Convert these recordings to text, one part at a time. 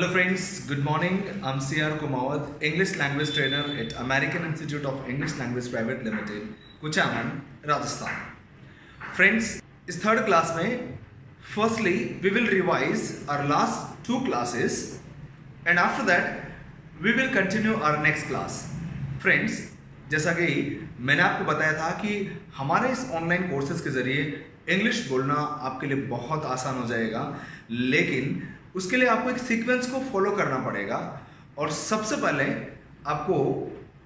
Hello friends, good morning. I'm C.R. Kumawat, English language trainer at American Institute of English Language Private Limited, Kuchaman, Rajasthan. Friends, इस third class में firstly we will revise our last two classes and after that we will continue our next class. Friends, जैसा कि मैंने आपको बताया था कि हमारे इस ऑनलाइन कोर्सेज के ज़रिए इंग्लिश बोलना आपके लिए बहुत आसान हो जाएगा, लेकिन उसके लिए आपको एक सीक्वेंस को फॉलो करना पड़ेगा. और सबसे पहले आपको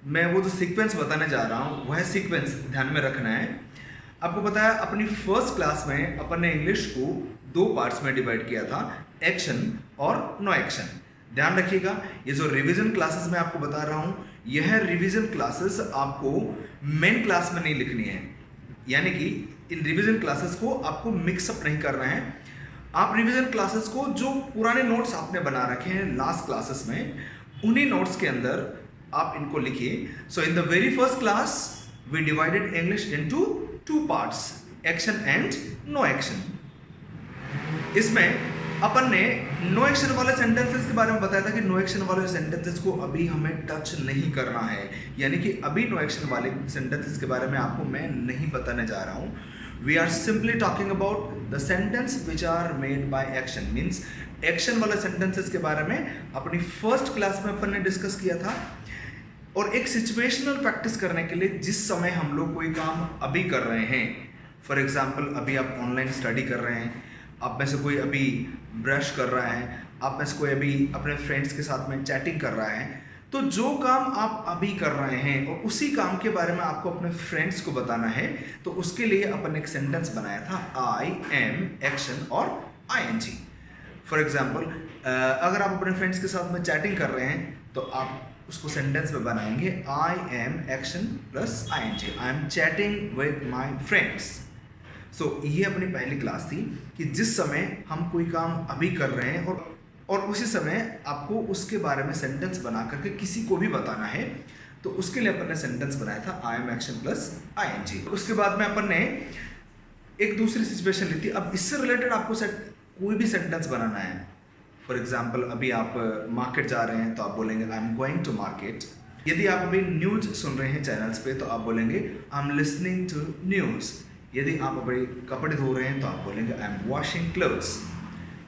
मैं वो जो सीक्वेंस बताने जा रहा हूँ वह सीक्वेंस ध्यान में रखना है. आपको पता है अपनी फर्स्ट क्लास में अपन ने इंग्लिश को दो पार्ट्स में डिवाइड किया था, एक्शन और नो एक्शन. ध्यान रखिएगा, ये जो रिवीजन क्लासेस मैं आपको बता रहा हूँ यह रिवीजन क्लासेस आपको मेन क्लास में नहीं लिखनी है, यानी कि इन रिवीजन क्लासेस को आपको मिक्सअप नहीं करना है. आप रिवीजन क्लासेस को जो पुराने नोट्स आपने बना रखे हैं लास्ट क्लासेस में, उन्हीं नोट्स के अंदर आप इनको लिखिए. So in the very first class we divided English into two parts, action and no action. इसमें अपन ने नो एक्शन वाले सेंटेंसेस के बारे में बताया था कि नो एक्शन वाले सेंटेंसेस को अभी हमें टच नहीं करना है, यानी कि अभी नो एक्शन वाले सेंटेंसेस के बारे में आपको मैं नहीं बताने जा रहा हूँ. We are simply talking about the sentence which are made by action. Means action वाले sentences के बारे में अपनी फर्स्ट क्लास में अपन ने डिस्कस किया था. और एक सिचुएशनल प्रैक्टिस करने के लिए जिस समय हम लोग कोई काम अभी कर रहे हैं, फॉर एग्जाम्पल अभी आप ऑनलाइन स्टडी कर रहे हैं, आप में से कोई अभी ब्रश कर रहा है, आप में से कोई अभी अपने फ्रेंड्स के साथ में चैटिंग कर रहा है, तो जो काम आप अभी कर रहे हैं और उसी काम के बारे में आपको अपने फ्रेंड्स को बताना है, तो उसके लिए अपन एक सेंटेंस बनाया था आई एम एक्शन और ING. फॉर एग्जाम्पल अगर आप अपने फ्रेंड्स के साथ में चैटिंग कर रहे हैं तो आप उसको सेंटेंस में बनाएंगे I am action plus ING, I am chatting with my friends. So ये अपनी पहली क्लास थी कि जिस समय हम कोई काम अभी कर रहे हैं और उसी समय आपको उसके बारे में सेंटेंस बना करके किसी को भी बताना है, तो उसके लिए अपन ने सेंटेंस बनाया था आई एम एक्शन प्लस ING. उसके बाद में अपन ने एक दूसरी सिचुएशन ली थी. अब इससे रिलेटेड आपको कोई भी सेंटेंस बनाना है. फॉर एग्जाम्पल अभी आप मार्केट जा रहे हैं तो आप बोलेंगे I am going to market. यदि आप अभी न्यूज़ सुन रहे हैं चैनल्स पे तो आप बोलेंगे I am listening to news. यदि आप अभी कपड़े धो रहे हैं तो आप बोलेंगे आई एम वॉशिंग क्लोथ्स.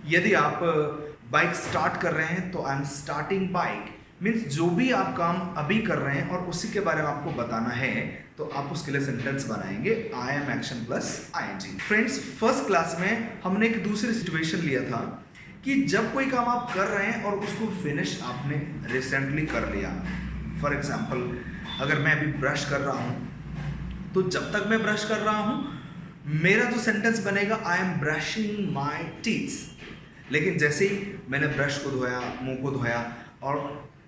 यदि आप बाइक स्टार्ट कर रहे हैं तो I am starting bike. Means जो भी आप काम अभी कर रहे हैं और उसी के बारे में आपको बताना है, तो आप उसके लिए सेंटेंस बनाएंगे I am action plus ING. Friends, first class में हमने एक दूसरी सिचुएशन लिया था कि जब कोई काम आप कर रहे हैं और उसको फिनिश आपने रिसेंटली कर लिया. फॉर एग्जाम्पल अगर मैं अभी ब्रश कर रहा हूँ तो जब तक मैं ब्रश कर रहा हूँ मेरा जो सेंटेंस बनेगा I am brushing my teeth. लेकिन जैसे ही मैंने ब्रश को धोया, मुंह को धोया, और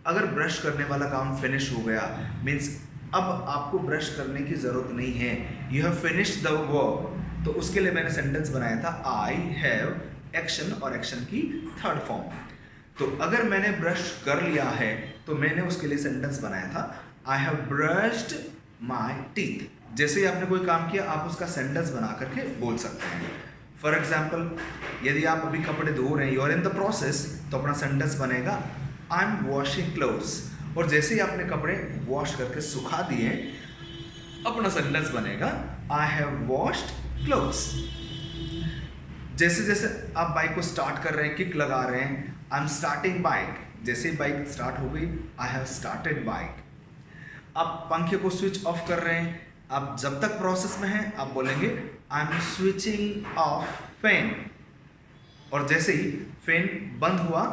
अगर ब्रश करने वाला काम फिनिश हो गया, मीन्स अब आपको ब्रश करने की ज़रूरत नहीं है, you have finished the work, तो उसके लिए मैंने सेंटेंस बनाया था आई हैव एक्शन और एक्शन की थर्ड फॉर्म. तो अगर मैंने ब्रश कर लिया है तो मैंने उसके लिए सेंटेंस बनाया था I have brushed my teeth. जैसे ही आपने कोई काम किया आप उसका सेंटेंस बना करके बोल सकते हैं. फॉर एग्जाम्पल यदि आप अभी कपड़े धो रहे हैं, you are in the process, तो अपना सेंटेंस बनेगा आई एम वॉशिंग क्लोथ्स. और जैसे ही आपने कपड़े वॉश करके सुखा दिए अपना सेंटेंस बनेगा आई हैव वॉश्ड क्लोथ्स. जैसे जैसे आप बाइक को स्टार्ट कर रहे हैं, किक लगा रहे हैं, आई एम स्टार्टिंग बाइक. जैसे ही बाइक स्टार्ट हो गई आई हैव स्टार्टेड बाइक. आप पंखे को स्विच ऑफ कर रहे हैं, आप जब तक प्रोसेस में हैं आप बोलेंगे I am switching off fan. और जैसे ही फैन बंद हुआ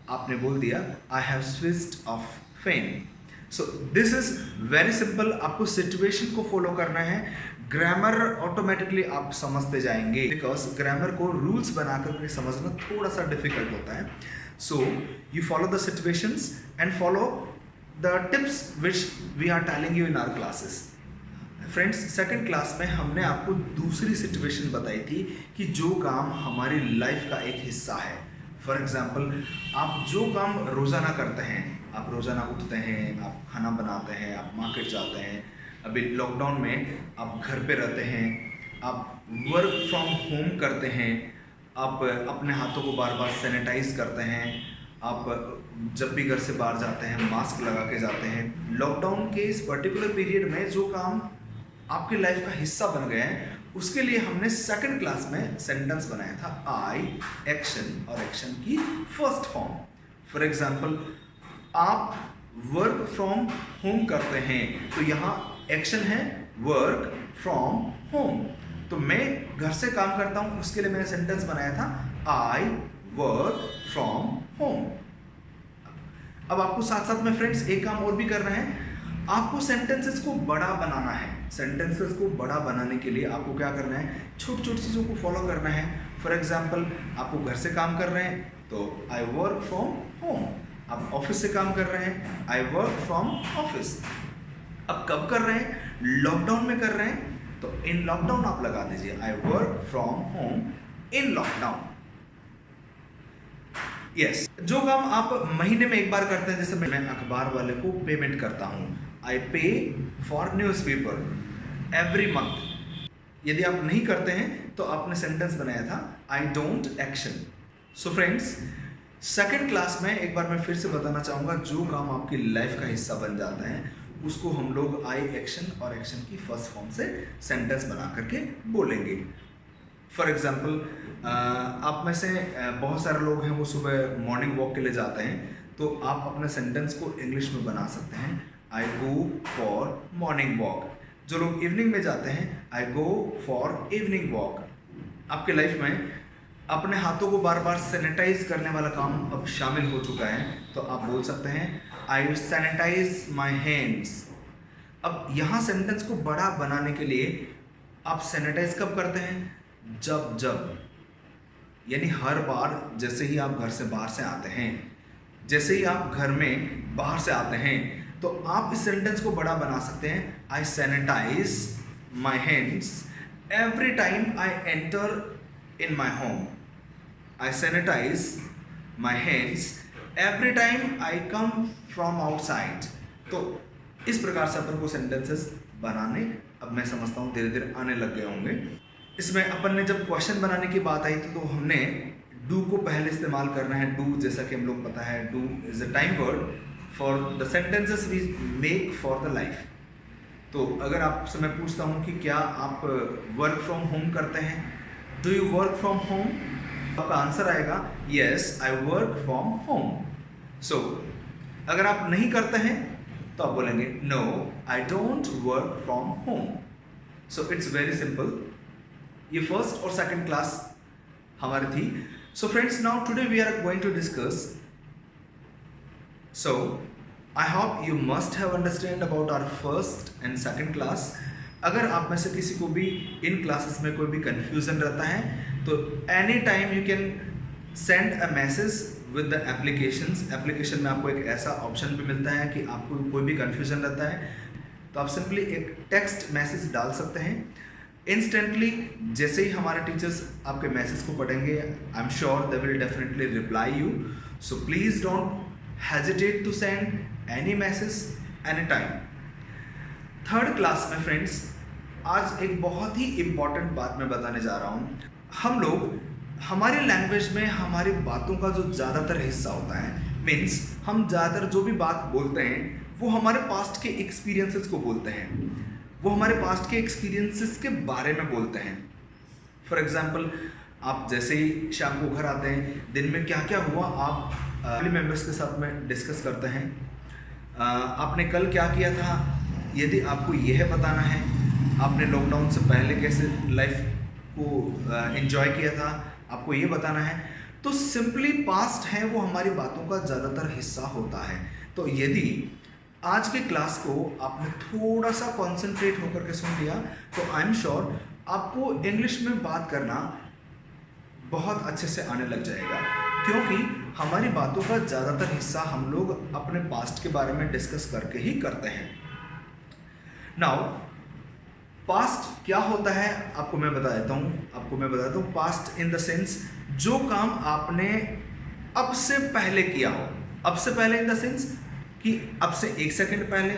आपने बोल दिया I have switched off fan. So this is very simple. आपको सिचुएशन को फॉलो करना है. ग्रामर ऑटोमेटिकली आप समझते जाएंगे, बिकॉज ग्रामर को रूल्स बना करके समझना थोड़ा सा डिफिकल्ट होता है. So you follow the situations and follow the tips which we are telling you in our classes. Friends, second class में हमने आपको दूसरी सिचुएशन बताई थी कि जो काम हमारी लाइफ का एक हिस्सा है. फॉर एग्जाम्पल आप जो काम रोज़ाना करते हैं, आप रोज़ाना उठते हैं, आप खाना बनाते हैं, आप मार्केट जाते हैं, अभी लॉकडाउन में आप घर पे रहते हैं, आप वर्क फ्रॉम होम करते हैं, आप अपने हाथों को बार बार सैनिटाइज करते हैं, आप जब भी घर से बाहर जाते हैं मास्क लगा के जाते हैं। लॉकडाउन के इस पर्टिकुलर पीरियड में जो काम आपकी लाइफ का हिस्सा बन गए हैं, उसके लिए हमने सेकंड क्लास में सेंटेंस बनाया था आई, एक्शन और एक्शन की फर्स्ट फॉर्म। फॉर एग्जाम्पल, आप वर्क फ्रॉम होम करते हैं, तो यहाँ एक्शन है वर्क फ्रॉम होम। तो मैं घर से काम करता हूँ, उसके लिए मैंने सेंटेंस बनाया था आई वर्क फ्रॉम होम। अब आपको साथ साथ में फ्रेंड्स एक काम और भी करना है, आपको सेंटेंसेस को बड़ा बनाना है। सेंटेंसेस को बड़ा बनाने के लिए आपको क्या करना है, छोटी छोटी चीज़ों को फॉलो करना है। फॉर एग्जाम्पल, आपको घर से काम कर रहे हैं तो आई वर्क फ्रॉम होम। आप ऑफिस से काम कर रहे हैं, आई वर्क फ्रॉम ऑफिस। अब कब कर रहे हैं, लॉकडाउन में कर रहे हैं तो इन लॉकडाउन आप लगा दीजिए, आई work from home in lockdown. Yes, जो काम आप महीने में एक बार करते हैं, जैसे मैं अखबार वाले को पेमेंट करता हूं, आई पे फॉर न्यूज़पेपर एवरी मंथ। यदि आप नहीं करते हैं तो आपने सेंटेंस बनाया था I don't action. So friends, second class में एक बार मैं फिर से बताना चाहूँगा, जो काम आपकी लाइफ का हिस्सा बन जाता है उसको हम लोग आई, एक्शन और एक्शन की फर्स्ट फॉर्म से सेंटेंस बना करके बोलेंगे। फॉर एग्जाम्पल, आप में से बहुत सारे लोग हैं वो सुबह मॉर्निंग वॉक के लिए जाते हैं, तो आप अपने सेंटेंस को इंग्लिश में बना सकते हैं आई गो फॉर मॉर्निंग वॉक। जो लोग इवनिंग में जाते हैं, आई गो फॉर इवनिंग वॉक। आपके लाइफ में अपने हाथों को बार बार सैनिटाइज करने वाला काम अब शामिल हो चुका है, तो आप बोल सकते हैं आई सैनिटाइज माई हैंड्स। अब यहाँ सेंटेंस को बड़ा बनाने के लिए आप सैनिटाइज कब करते हैं, जब यानी हर बार जैसे ही आप घर से बाहर से आते हैं, जैसे ही आप घर में बाहर से आते हैं, तो आप इस सेंटेंस को बड़ा बना सकते हैं I sanitize my hands every time I enter in my home. I sanitize my hands every time I come from outside. तो इस प्रकार से अपन को सेंटेंसेस बनाने अब मैं समझता हूँ धीरे धीरे आने लग गए होंगे। इसमें अपन ने जब क्वेश्चन बनाने की बात आई थी तो हमने डू को पहले इस्तेमाल करना है। डू, जैसा कि हम लोग पता है, do is a time word for the sentences we make for the life. तो अगर आपसे मैं पूछता हूँ कि क्या आप वर्क फ्रॉम होम करते हैं, do you work from home, आपका आंसर आएगा yes I work from home. So अगर आप नहीं करते हैं तो आप बोलेंगे no I don't work from home. So it's very simple. ये फर्स्ट और सेकंड क्लास हमारी थी। So friends, now today we are going to discuss, so I hope you must have understand about our first and second class. अगर आप में से किसी को भी इन क्लासेस में कोई भी कंफ्यूजन रहता है तो any time you can send a message with the applications. Application में आपको एक ऐसा ऑप्शन भी मिलता है कि आपको कोई भी कंफ्यूजन रहता है तो आप सिंपली एक टेक्स्ट मैसेज डाल सकते हैं। इंस्टेंटली जैसे ही हमारे टीचर्स आपके मैसेज को पढ़ेंगे, I am sure they will definitely reply you. So please don't hesitate to send any message any time. Third class में फ्रेंड्स, आज एक बहुत ही इम्पॉर्टेंट बात मैं बताने जा रहा हूँ। हम लोग हमारी लैंग्वेज में हमारी बातों का जो ज़्यादातर हिस्सा होता है, मीन्स हम ज़्यादातर जो भी बात बोलते हैं वो हमारे पास्ट के एक्सपीरियंसेस को बोलते हैं, वो हमारे पास्ट के एक्सपीरियंसेस के बारे में बोलते हैं। फॉर एग्जाम्पल, आप जैसे ही शाम को घर आते हैं, दिन में क्या क्या हुआ आप फैमिली मेम्बर्स के साथ में डिस्कस करते हैं। आपने कल क्या किया था, यदि आपको यह बताना है, आपने लॉकडाउन से पहले कैसे लाइफ को एंजॉय किया था, आपको ये बताना है, तो सिंपली पास्ट है वो हमारी बातों का ज़्यादातर हिस्सा होता है। तो यदि आज के क्लास को आपने थोड़ा सा कॉन्सेंट्रेट होकर के सुन लिया तो आई एम श्योर आपको इंग्लिश में बात करना बहुत अच्छे से आने लग जाएगा, क्योंकि हमारी बातों का ज़्यादातर हिस्सा हम लोग अपने पास्ट के बारे में डिस्कस करके ही करते हैं। नाउ पास्ट क्या होता है आपको मैं बता देता हूँ। पास्ट इन द सेंस जो काम आपने अब से पहले किया हो। अब से पहले इन द सेंस कि अब से 1 सेकंड पहले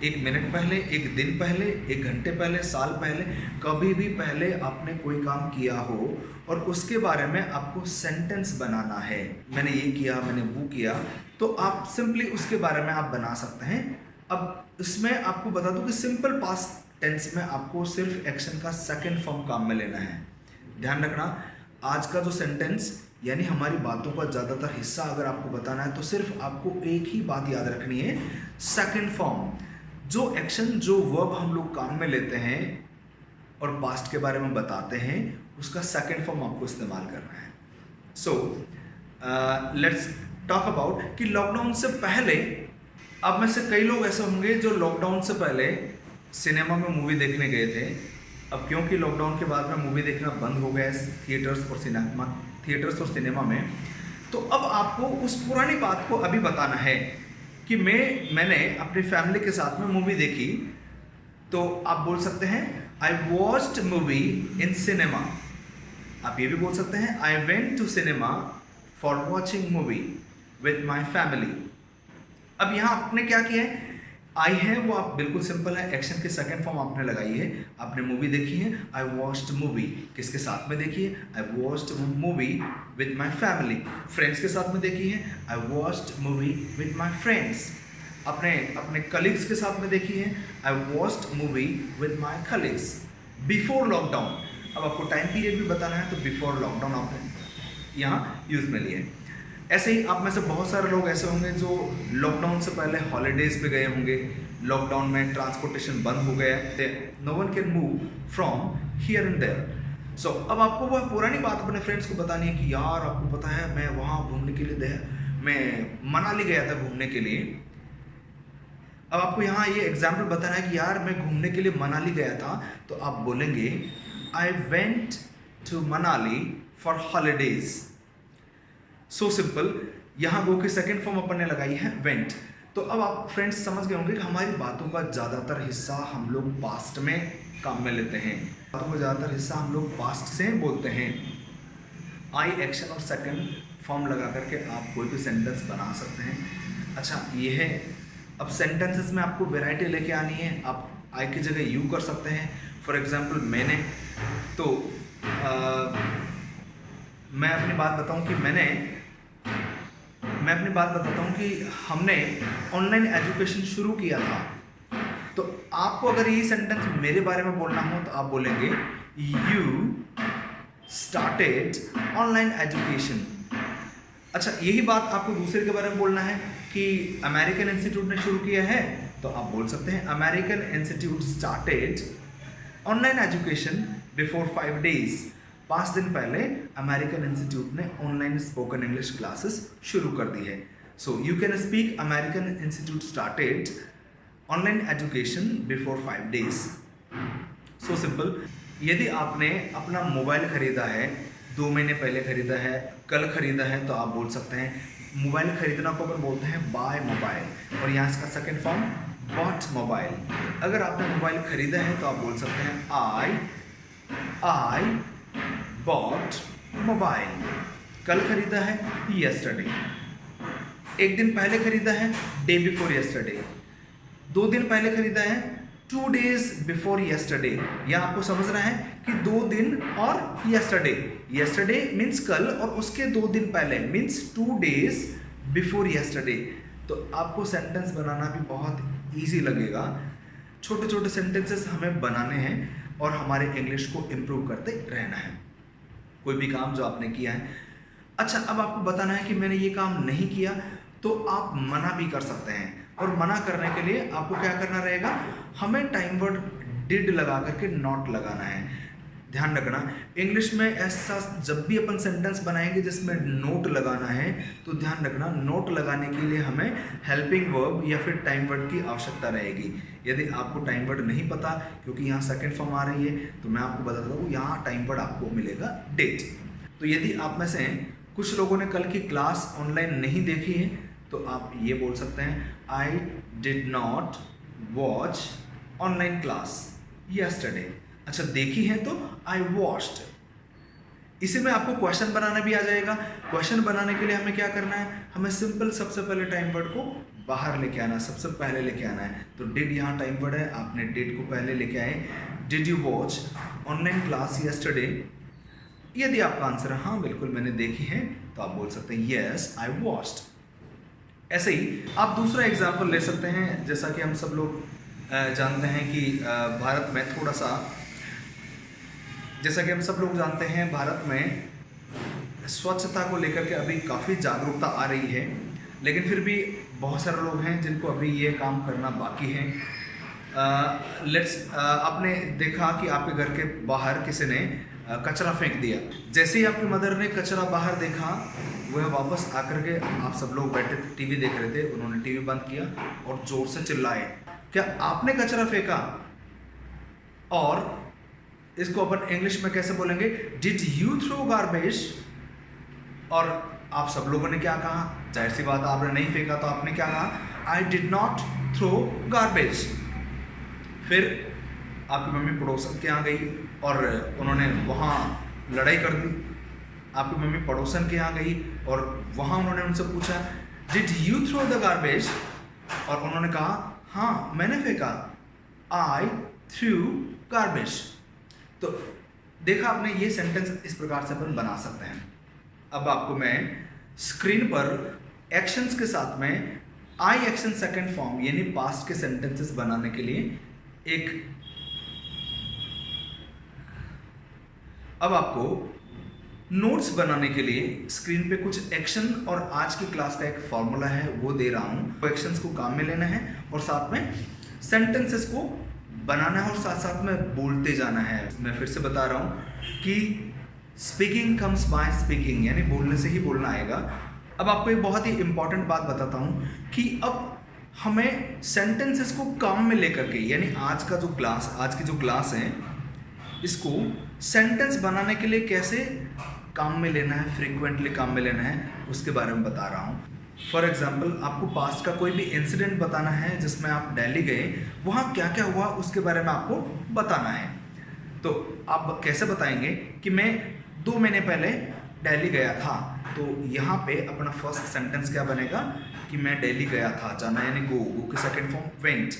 1 मिनट पहले, 1 दिन पहले, 1 घंटे पहले, साल पहले, कभी भी पहले आपने कोई काम किया हो और उसके बारे में आपको सेंटेंस बनाना है, मैंने ये किया, मैंने वो किया, तो आप सिंपली उसके बारे में आप बना सकते हैं। अब इसमें आपको बता दूं कि सिंपल पास्ट टेंस में आपको सिर्फ एक्शन का सेकंड फॉर्म काम में लेना है। ध्यान रखना, आज का जो सेंटेंस यानी हमारी बातों का ज़्यादातर हिस्सा अगर आपको बताना है तो सिर्फ आपको एक ही बात याद रखनी है, सेकंड फॉर्म। जो एक्शन, जो वर्ब हम लोग काम में लेते हैं और पास्ट के बारे में बताते हैं, उसका सेकंड फॉर्म आपको इस्तेमाल करना है। सो लेट्स टॉक अबाउट कि लॉकडाउन से पहले, अब में से कई लोग ऐसे होंगे जो लॉकडाउन से पहले सिनेमा में मूवी देखने गए थे। अब क्योंकि लॉकडाउन के बाद में मूवी देखना बंद हो गया है थिएटर्स और सिनेमा में, तो अब आपको उस पुरानी बात को अभी बताना है कि मैंने अपनी फैमिली के साथ में मूवी देखी। तो आप बोल सकते हैं I watched movie in cinema. आप ये भी बोल सकते हैं I went to cinema for watching movie with my family. अब यहाँ आपने क्या किया है, आई है वो आप बिल्कुल सिंपल है, एक्शन की सेकंड फॉर्म आपने लगाई है। आपने मूवी देखी है, आई वॉच्ड मूवी, किसके साथ में देखी है, आई watched movie with my family. Friends के साथ में देखी है, आई watched movie with my friends. अपने कलीग्स के साथ में देखी है, आई watched movie with my colleagues before lockdown. अब आपको टाइम पीरियड भी बताना है, तो बिफोर लॉकडाउन आपने यहाँ यूज में लिए। ऐसे ही आप में से बहुत सारे लोग ऐसे होंगे जो लॉकडाउन से पहले हॉलीडेज पे गए होंगे। लॉकडाउन में ट्रांसपोर्टेशन बंद हो गया है, no one can move from here and there. So अब आपको वह पुरानी बात अपने फ्रेंड्स को बतानी है कि यार आपको पता है मैं वहाँ घूमने के लिए मैं मनाली गया था घूमने के लिए। अब आपको यहाँ ये एग्जाम्पल बताना है कि यार मैं घूमने के लिए मनाली गया था, तो आप बोलेंगे I went to Manali for holidays. So simple. यहाँ गो की सेकेंड फॉर्म अपन ने लगाई है वेंट। तो अब आप फ्रेंड्स समझ गए होंगे कि हमारी बातों का ज़्यादातर हिस्सा हम लोग पास्ट में काम में लेते हैं। बातों का ज़्यादातर हिस्सा हम लोग पास्ट से बोलते हैं। आई एक्शन और सेकंड फॉर्म लगा करके आप कोई भी सेंटेंस बना सकते हैं। अच्छा ये है, अब सेंटेंसेस में आपको वैरायटी लेके आनी है। आप आई की जगह यू कर सकते हैं। फॉर एग्जाम्पल मैंने, तो मैं अपनी बात बताऊं कि हमने ऑनलाइन एजुकेशन शुरू किया था। तो आपको अगर ये सेंटेंस मेरे बारे में बोलना हो तो आप बोलेंगे यू स्टार्टेड ऑनलाइन एजुकेशन। अच्छा यही बात आपको दूसरे के बारे में बोलना है कि अमेरिकन इंस्टीट्यूट ने शुरू किया है, तो आप बोल सकते हैं American institute started online education before 5 days। 5 दिन पहले अमेरिकन इंस्टीट्यूट ने ऑनलाइन स्पोकन इंग्लिश क्लासेस शुरू कर दी है। So you can speak American institute started online education before 5 days। So simple. यदि आपने अपना मोबाइल खरीदा है, 2 महीने पहले खरीदा है, कल खरीदा है, तो आप बोल सकते हैं मोबाइल खरीदना को अपन बोलते हैं बाय मोबाइल, और यहाँ इसका सेकेंड फॉर्म बॉट मोबाइल। अगर आपने मोबाइल खरीदा है तो आप बोल सकते हैं आई बॉट मोबाइल। कल खरीदा है यस्टरडे। 1 दिन पहले खरीदा है डे बिफोर यस्टरडे। 2 दिन पहले खरीदा है 2 days बिफोर यस्टरडे। या आपको समझना है कि 2 दिन और यस्टरडे। यस्टरडे मीन्स कल और उसके 2 दिन पहले मीन्स 2 days बिफोर यस्टरडे। तो आपको सेंटेंस बनाना भी बहुत ईजी लगेगा। छोटे छोटे सेंटेंसेस हमें बनाने हैं और हमारे इंग्लिश को इम्प्रूव करते रहना है, कोई भी काम जो आपने किया है। अच्छा अब आपको बताना है कि मैंने ये काम नहीं किया, तो आप मना भी कर सकते हैं। और मना करने के लिए आपको क्या करना रहेगा, हमें टाइम वर्ड डिड लगा करके नॉट लगाना है। ध्यान रखना इंग्लिश में ऐसा जब भी अपन सेंटेंस बनाएंगे जिसमें नोट लगाना है, तो ध्यान रखना नोट लगाने के लिए हमें हेल्पिंग वर्ब या फिर टाइम वर्ड की आवश्यकता रहेगी। यदि आपको टाइम वर्ड नहीं पता, क्योंकि यहाँ सेकंड फॉर्म आ रही है, तो मैं आपको बता दूँ यहाँ टाइम वर्ड आपको मिलेगा डिड। तो यदि आप में से कुछ लोगों ने कल की क्लास ऑनलाइन नहीं देखी है, तो आप ये बोल सकते हैं आई did not watch online class yesterday. अच्छा देखी है तो आई वॉच्ड। इसी में आपको क्वेश्चन बनाना भी आ जाएगा। क्वेश्चन बनाने के लिए हमें क्या करना है, हमें सिंपल सबसे पहले टाइम वर्ड को बाहर लेके आना, सबसे पहले लेके आना है। तो डिड यहाँ टाइम वर्ड है, आपने डिड को पहले लेके आए। Did you watch online class yesterday? यदि आपका आंसर है हाँ बिल्कुल मैंने देखी है, तो आप बोल सकते हैं यस आई वॉच्ड। ऐसे ही आप दूसरा एग्जाम्पल ले सकते हैं। जैसा कि हम सब लोग जानते हैं कि भारत में थोड़ा सा, जैसा कि हम सब लोग जानते हैं भारत में स्वच्छता को लेकर के अभी काफ़ी जागरूकता आ रही है, लेकिन फिर भी बहुत सारे लोग हैं जिनको अभी ये काम करना बाकी है। आपने देखा कि आपके घर के बाहर किसी ने कचरा फेंक दिया। जैसे ही आपकी मदर ने कचरा बाहर देखा, वह वापस आकर के, आप सब लोग बैठे थे टीवी देख रहे थे, उन्होंने टीवी बंद किया और जोर से चिल्लाए, क्या आपने कचरा फेंका? और इसको अपन इंग्लिश में कैसे बोलेंगे? Did you throw garbage? और आप सब लोगों ने क्या कहा? जाहिर सी बात, आपने नहीं फेंका तो आपने क्या कहा? I did not throw garbage. फिर आपकी मम्मी पड़ोसन के यहाँ गई और उन्होंने वहाँ लड़ाई कर दी। आपकी मम्मी पड़ोसन के यहाँ गई और वहाँ उन्होंने उनसे पूछा did you throw the garbage? और उन्होंने कहा हाँ मैंने फेंका, आई थ्रू गार्बेज। तो देखा आपने, ये सेंटेंस इस प्रकार से अपन बना सकते हैं। अब आपको मैं स्क्रीन पर एक्शंस के साथ में आई एक्शन सेकंड फॉर्म यानी पास्ट के सेंटेंसेस बनाने के लिए एक, अब आपको नोट्स बनाने के लिए स्क्रीन पे कुछ एक्शन और आज की क्लास का एक फॉर्मूला है वो दे रहा हूँ। वो एक्शंस को काम में लेना है और साथ में सेंटेंसेस को बनाना है और साथ साथ में बोलते जाना है। मैं फिर से बता रहा हूँ कि स्पीकिंग कम्स बाय स्पीकिंग, यानी बोलने से ही बोलना आएगा। अब आपको एक बहुत ही इंपॉर्टेंट बात बताता हूँ कि अब हमें सेंटेंसेस को काम में लेकर के, यानी आज की जो क्लास है, इसको सेंटेंस बनाने के लिए कैसे काम में लेना है, फ्रीक्वेंटली काम में लेना है, उसके बारे में बता रहा हूँ। फॉर एग्जाम्पल, आपको पास्ट का कोई भी इंसिडेंट बताना है जिसमें आप दिल्ली गए, वहाँ क्या क्या हुआ उसके बारे में आपको बताना है। तो आप कैसे बताएंगे कि मैं 2 महीने पहले दिल्ली गया था? तो यहाँ पे अपना फर्स्ट सेंटेंस क्या बनेगा कि मैं दिल्ली गया था, जाना यानी गो की सेकेंड फॉर्म वेंट।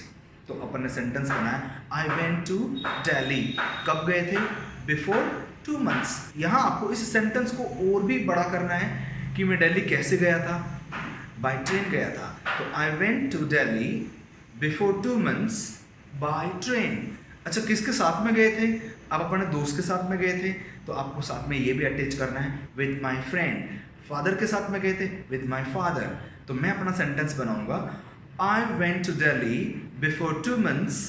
तो अपन ने सेंटेंस बनाया आई वेंट टू दिल्ली। कब गए थे? Before 2 months। यहाँ आपको इस सेंटेंस को और भी बड़ा करना है कि मैं दिल्ली कैसे गया था? बाय ट्रेन गया था। तो I went to Delhi before 2 months by train. अच्छा, किसके साथ में गए थे? आप अपने दोस्त के साथ में गए थे, तो आपको साथ में ये भी अटैच करना है विद माई फ्रेंड। फादर के साथ में गए थे, विद माई फादर। तो मैं अपना सेंटेंस बनाऊंगा I went to Delhi before 2 months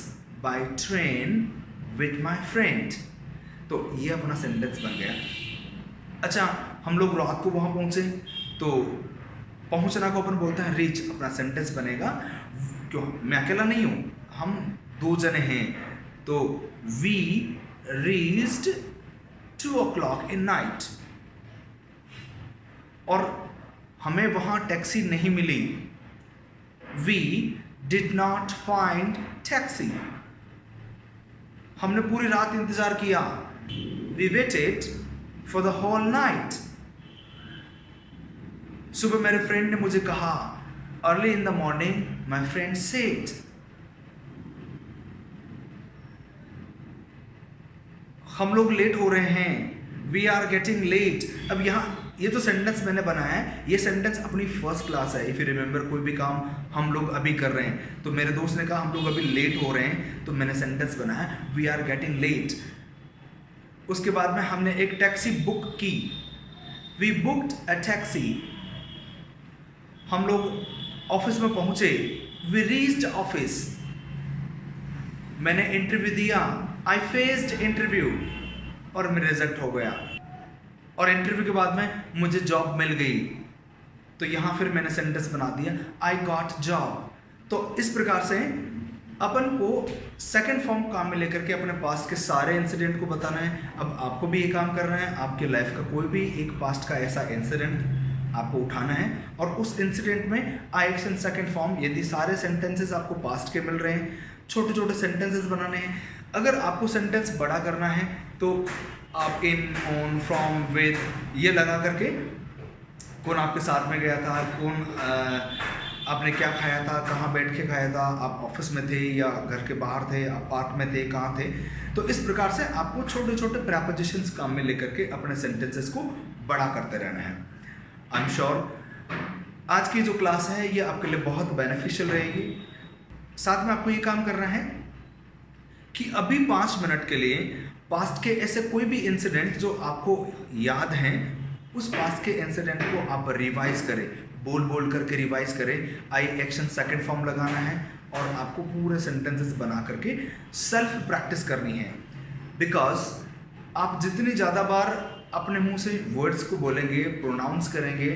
by train with my friend. तो ये अपना सेंटेंस बन गया। अच्छा, हम लोग रात को वहाँ पहुँचे, तो पहुँचना को अपन बोलते हैं रीच। अपना सेंटेंस बनेगा, क्यों मैं अकेला नहीं हूँ, हम 2 जने हैं, तो we reached 2 o'clock in night। और हमें वहाँ टैक्सी नहीं मिली, we did not find taxi. हमने पूरी रात इंतजार किया, we waited for the whole night. सुबह मेरे फ्रेंड ने मुझे कहा, early in the morning my friend said. हम लोग लेट हो रहे हैं, वी आर गेटिंग लेट। अब यहाँ ये जो सेंटेंस मैंने बनाया है, ये सेंटेंस अपनी फर्स्ट क्लास है। इफ यू रिमेंबर, कोई भी काम हम लोग अभी कर रहे हैं, तो मेरे दोस्त ने कहा हम लोग अभी लेट हो रहे हैं, तो मैंने सेंटेंस बनाया वी आर गेटिंग लेट। उसके बाद में हमने एक टैक्सी बुक की, वी बुक्ड अ टैक्सी। हम लोग ऑफिस में पहुंचे, वी रीच्ड ऑफिस। मैंने इंटरव्यू दिया, आई फेस्ड इंटरव्यू, और मैं रिजेक्ट हो गया। और इंटरव्यू के बाद में मुझे जॉब मिल गई, तो यहाँ फिर मैंने सेंटेंस बना दिया आई गॉट जॉब। तो इस प्रकार से अपन को सेकंड फॉर्म काम में लेकर के अपने पास्ट के सारे इंसिडेंट को बताना है। अब आपको भी ये काम करना है, आपके लाइफ का कोई भी एक पास्ट का ऐसा इंसिडेंट आपको उठाना है और उस इंसिडेंट में आई एक्शन सेकंड फॉर्म, यदि सारे सेंटेंसेस आपको पास्ट के मिल रहे हैं, छोटे छोटे सेंटेंसेस बनाने हैं। अगर आपको सेंटेंस बड़ा करना है तो आप इन, ऑन, फ्रॉम, विद ये लगा करके, कौन आपके साथ में गया था, कौन आपने क्या खाया था, कहाँ बैठ के खाया था, आप ऑफिस में थे या घर के बाहर थे, आप पार्क में थे, कहाँ थे। तो इस प्रकार से आपको छोटे छोटे प्रेपोजिशंस काम में लेकर के अपने सेंटेंसेस को बड़ा करते रहना है। आई एम श्योर आज की जो क्लास है ये आपके लिए बहुत बेनिफिशियल रहेगी। साथ में आपको ये काम करना है कि अभी 5 मिनट के लिए पास्ट के ऐसे कोई भी इंसिडेंट जो आपको याद हैं, उस पास्ट के इंसिडेंट को आप रिवाइज करें, बोल बोल करके रिवाइज करें। आई एक्शन सेकंड फॉर्म लगाना है और आपको पूरे सेंटेंसेस बना करके सेल्फ प्रैक्टिस करनी है। बिकॉज आप जितनी ज़्यादा बार अपने मुंह से वर्ड्स को बोलेंगे, प्रोनाउंस करेंगे,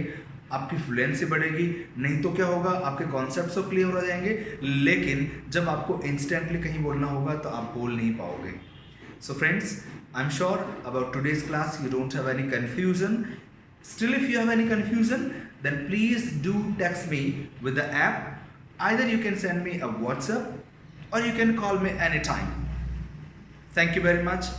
आपकी फ्लुएंसी बढ़ेगी। नहीं तो क्या होगा, आपके कॉन्सेप्ट्स तो क्लियर हो जाएंगे, लेकिन जब आपको इंस्टेंटली कहीं बोलना होगा तो आप बोल नहीं पाओगे। So friends, I'm sure about today's class you don't have any confusion. Still, if you have any confusion, then please do text me with the app. Either you can send me a WhatsApp or you can call me anytime. Thank you very much.